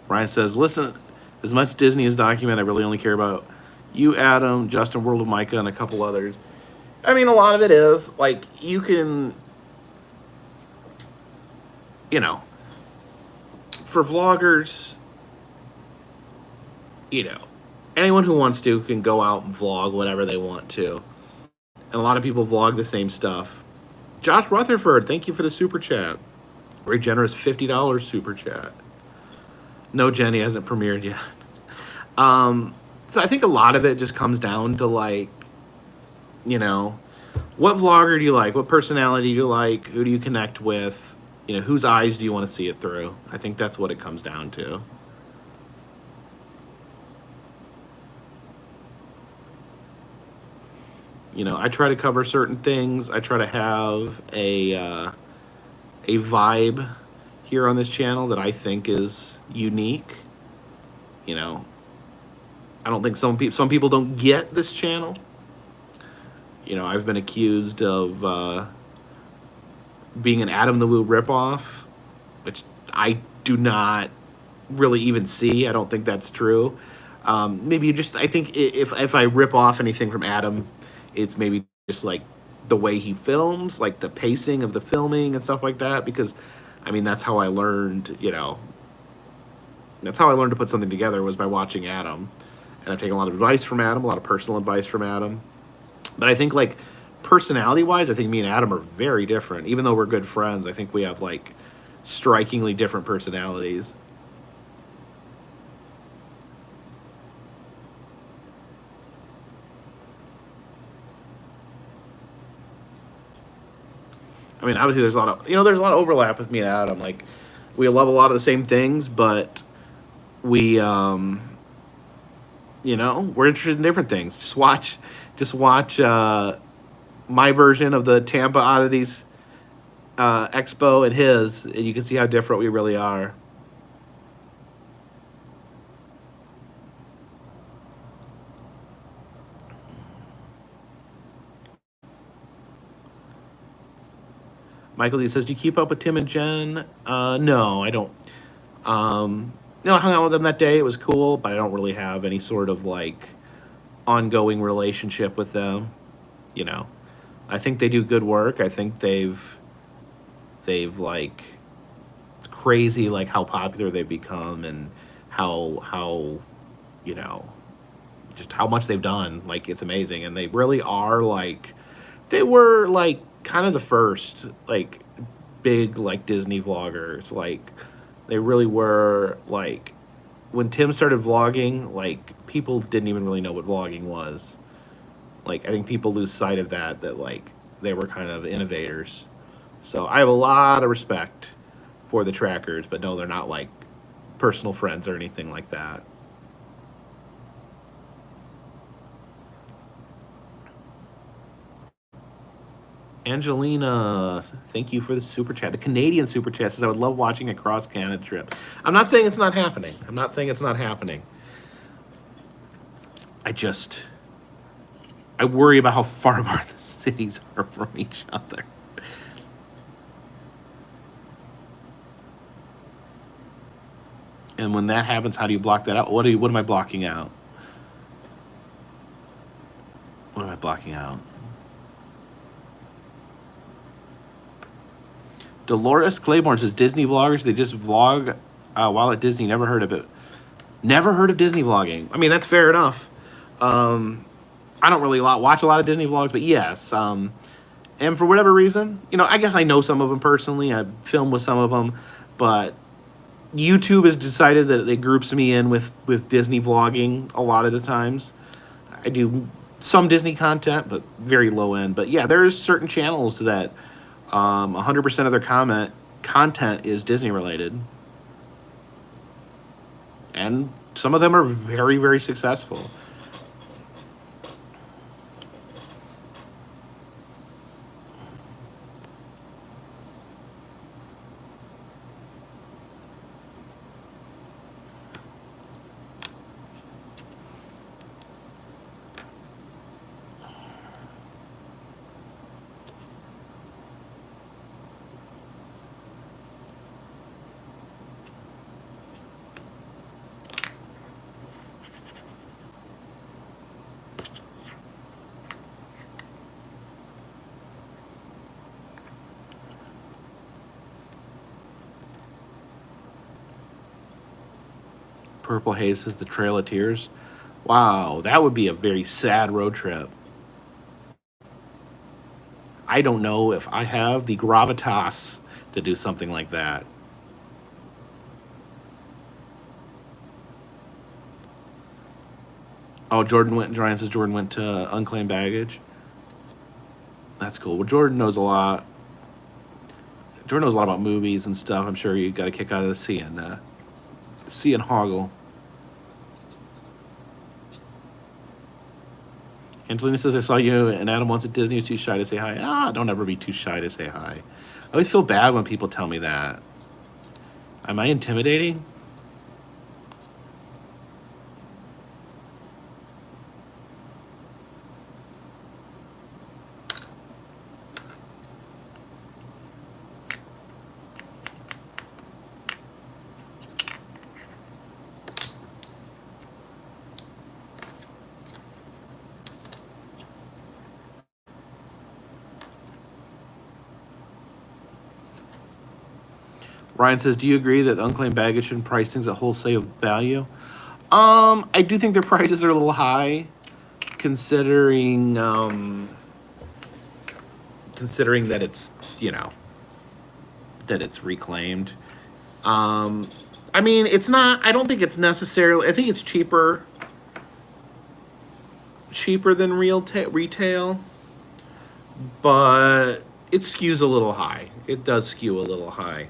S1: Ryan says, listen, as much Disney as document, I really only care about you, Adam, Justin, World of Micah, and a couple others. I mean, a lot of it is, like, you can, you know, for vloggers, you know, anyone who wants to can go out and vlog whatever they want to. And a lot of people vlog the same stuff. Josh Rutherford, thank you for the super chat. Very generous $50 super chat. No, Jenny hasn't premiered yet. So I think a lot of it just comes down to, like, you know, what vlogger do you like? What personality do you like? Who do you connect with? You know, whose eyes do you want to see it through? I think that's what it comes down to. You know, I try to cover certain things. I try to have a vibe here on this channel that I think is unique. You know, I don't think some people don't get this channel. You know, I've been accused of being an Adam the Woo ripoff, which I do not really even see. I don't think that's true. Maybe I think if I rip off anything from Adam, it's maybe just like the way he films, like the pacing of the filming and stuff like that, because I mean, that's how I learned, you know, that's how I learned to put something together, was by watching Adam. And I've taken a lot of advice from Adam, a lot of personal advice from Adam. But I think, like, personality-wise, I think me and Adam are very different. Even though we're good friends, I think we have, like, strikingly different personalities. I mean, obviously there's a lot of overlap with me and Adam. Like, we love a lot of the same things, but we, you know, we're interested in different things. Just watch my version of the Tampa Oddities Expo and his, and you can see how different we really are. Michael D says, do you keep up with Tim and Jen? No, I don't. You know, I hung out with them that day. It was cool, but I don't really have any sort of, like, ongoing relationship with them. You know, I think they do good work. I think they've like, it's crazy, like, how popular they've become and how you know, just how much they've done. Like, it's amazing. And they really are, like, they were, like, kind of the first, like, big, like, Disney vloggers. Like, they really were, like, when Tim started vlogging, like, people didn't even really know what vlogging was. Like, I think people lose sight of that, like, they were kind of innovators. So I have a lot of respect for the trackers, but no, they're not, like, personal friends or anything like that. Angelina, thank you for the super chat. The Canadian super chat says, I would love watching a cross Canada trip. I'm not saying it's not happening. I'm not saying it's not happening. I worry about how far apart the cities are from each other. And when that happens, how do you block that out? What am I blocking out? What am I blocking out? Dolores Claiborne says, Disney vloggers, they just vlog while at Disney. Never heard of it. Never heard of Disney vlogging. I mean, that's fair enough. I don't really watch a lot of Disney vlogs, but yes. And for whatever reason, you know, I guess I know some of them personally. I've filmed with some of them, but YouTube has decided that it groups me in with Disney vlogging a lot of the times. I do some Disney content, but very low end. But yeah, there's certain channels that 100% of their content is Disney related. And some of them are very, very successful. Purple Haze says the Trail of Tears. Wow, that would be a very sad road trip. I don't know if I have the gravitas to do something like that. Oh, Jordan says Jordan went to Unclaimed Baggage. That's cool. Well, Jordan knows a lot. Jordan knows a lot about movies and stuff. I'm sure you got a kick out of seeing Hoggle. Angelina says, I saw you and Adam once at Disney. You're too shy to say hi. Don't ever be too shy to say hi. I always feel bad when people tell me that. Am I intimidating? Ryan says, do you agree that unclaimed baggage shouldn't price things at wholesale value? I do think their prices are a little high, considering that it's, you know, that it's reclaimed. I mean, it's not, I don't think it's necessarily, I think it's cheaper than retail, but it skews a little high. It does skew a little high.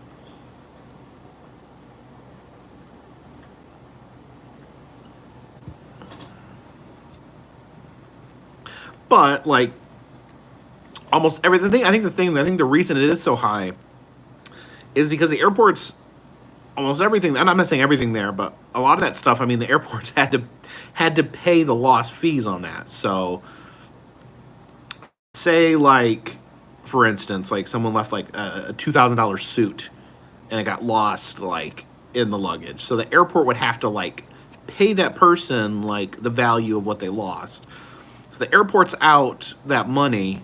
S1: But like almost everything, I think the reason it is so high is because the airports, almost everything, and I'm not saying everything there, but a lot of that stuff, I mean, the airports had to pay the lost fees on that. So say like, for instance, like someone left like a $2,000 suit and it got lost like in the luggage. So the airport would have to like pay that person like the value of what they lost. So the airport's out that money,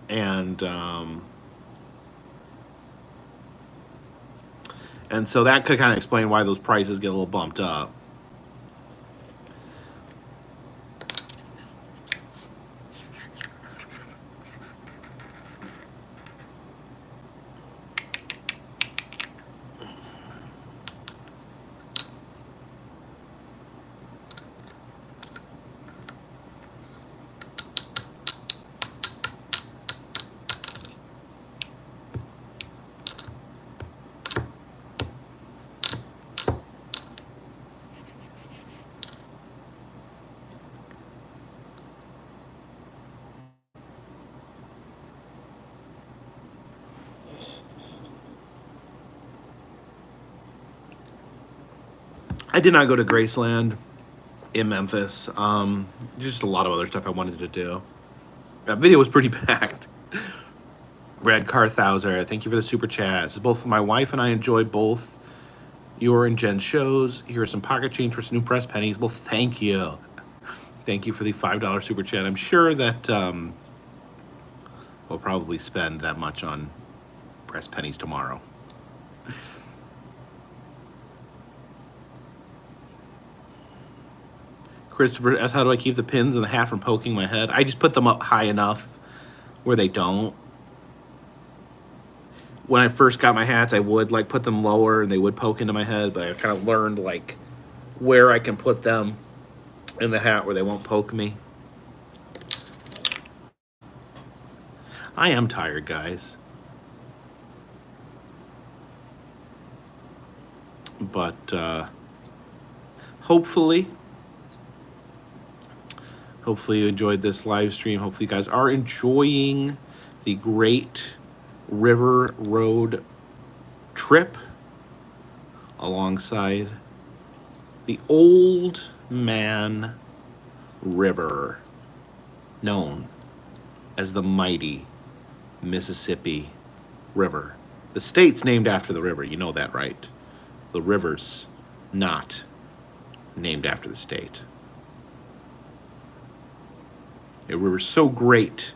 S1: and so that could kind of explain why those prices get a little bumped up. I did not go to Graceland in Memphis. Just a lot of other stuff I wanted to do. That video was pretty packed. Brad Carthauser, thank you for the super chat. This is both my wife and I enjoy both your and Jen's shows. Here are some pocket change for some new press pennies. Well, thank you. Thank you for the $5 super chat. I'm sure that we'll probably spend that much on press pennies tomorrow. Christopher asks, how do I keep the pins in the hat from poking my head? I just put them up high enough where they don't. When I first got my hats, I would like put them lower and they would poke into my head, but I kind of learned like where I can put them in the hat where they won't poke me. I am tired, guys. But hopefully you enjoyed this live stream. Hopefully you guys are enjoying the great river road trip alongside the Old Man River, known as the mighty Mississippi River. The state's named after the river, you know that, right? The river's not named after the state. A river so great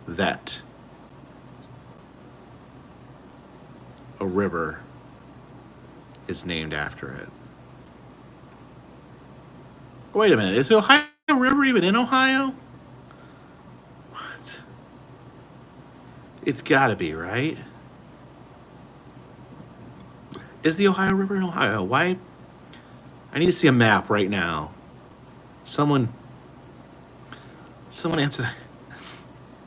S1: that a river is named after it. Wait a minute, is the Ohio River even in Ohio? What? It's gotta be, right? Is the Ohio River in Ohio? Why? I need to see a map right now. Someone answer that.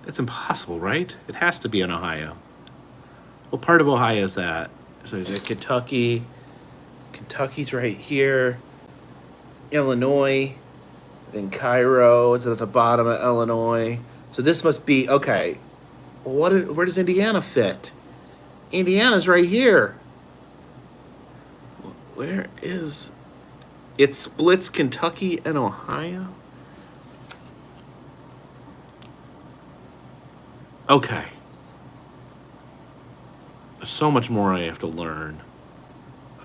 S1: That's impossible, right? It has to be in Ohio. What part of Ohio is that? So is it Kentucky? Kentucky's right here. Illinois. Then Cairo is at the bottom of Illinois. So this must be, okay. Where does Indiana fit? Indiana's right here. Where is... It splits Kentucky and Ohio? Okay. There's so much more I have to learn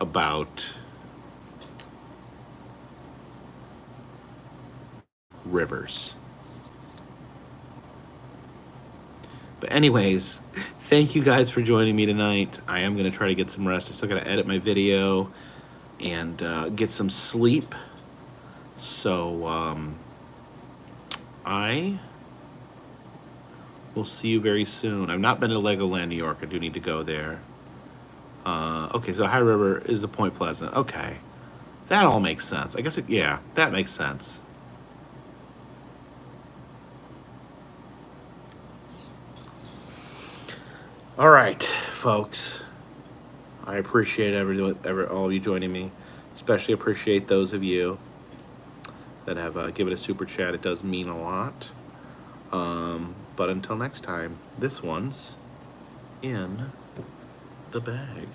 S1: about rivers. But anyways, thank you guys for joining me tonight. I am going to try to get some rest. I still got to edit my video and get some sleep. So I will see you very soon. I've not been to Legoland, New York. I do need to go there. Okay, so High River is the Point Pleasant. Okay, that all makes sense. I guess yeah, that makes sense. All right, folks. I appreciate all of you joining me. Especially appreciate those of you that have given a super chat. It does mean a lot. But until next time, this one's in the bag.